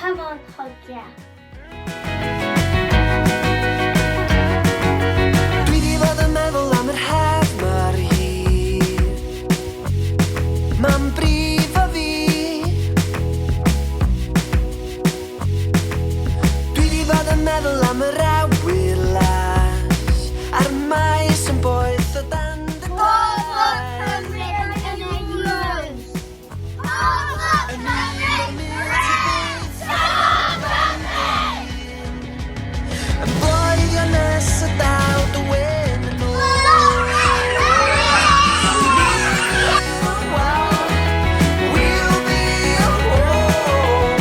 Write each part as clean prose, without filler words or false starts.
Come on, hogia. Dwi di fod yn meddwl am yr haf mor hir. Ma'n brifo fi. Dwi di fod yn meddwl am yr awyr las a'r maes yn boeth o dan dy Yn blwyddyn nes y daw dy wyn yn ôl. We'll be alone.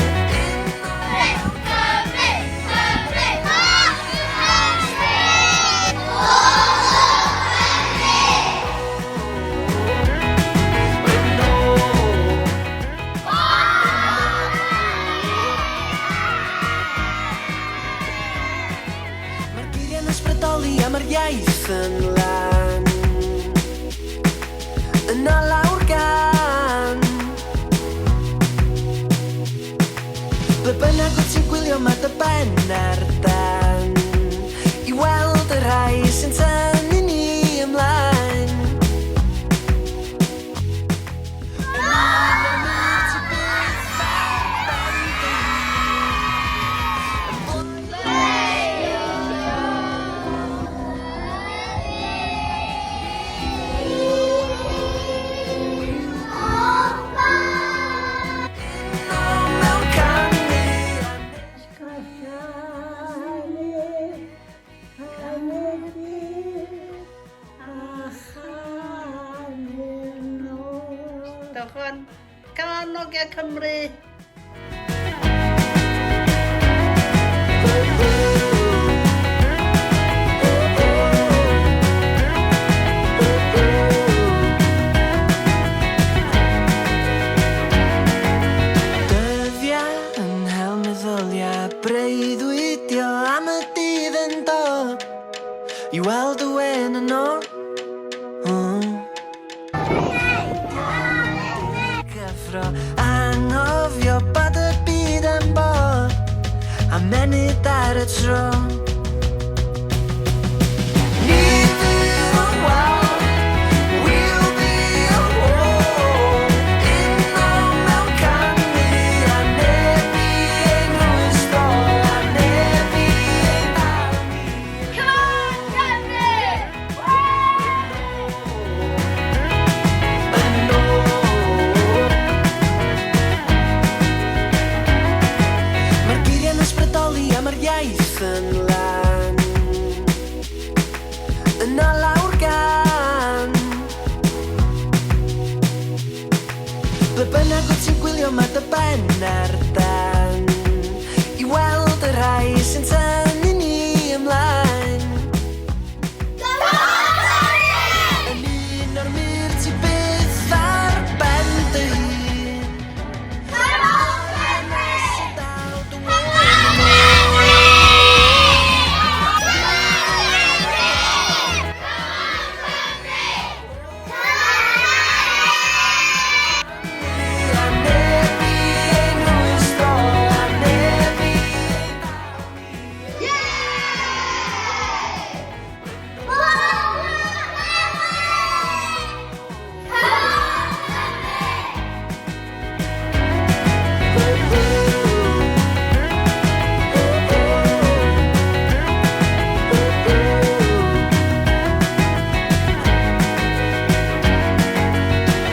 Mae'r geiriau'n ysbrydoli a mae'r iaith yn lan yna lawr gan. Ble bynnag wyt ti'n gwylio mae dy ben ar dan i weld y rhai sy'n tynnu ni ymlaen. Mewn canu Diolch yn. Come on, Nogia Cymru. Dyddia yn hel meddylia breuddwydio am y dydd yn dod i weld y wen yn ôl. Cyffro anghofio bod y byd yn bod a menyd ar y tro. Ni fydd yn weld, we'll be alone. Uno mewn canu a neb i ein rwystro a neb i ein dal ni. Yn ôl. Mae'r geiriau'n ysbrydoli a mae'r iaith yn lan yna lawr gan. Ble bynnag wyt ti'n gwylio mae dy ben ar dan i weld y rhai sy'n tynnu ni ymlaen. Yn un o'r mur ti byth ar ben dy hun. Nes y daw dy wyn. A neb i ein rwystro a neb i ein dal ni.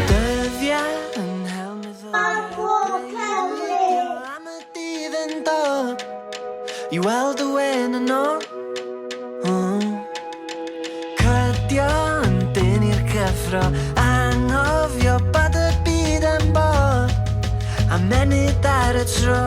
Dyddia yn hel meddylia am y dydd yn dod i weld y wen yn ôl. Cydio yn dyn i'r cyffro anghofio bod y byd yn bod a menyd ar y tro.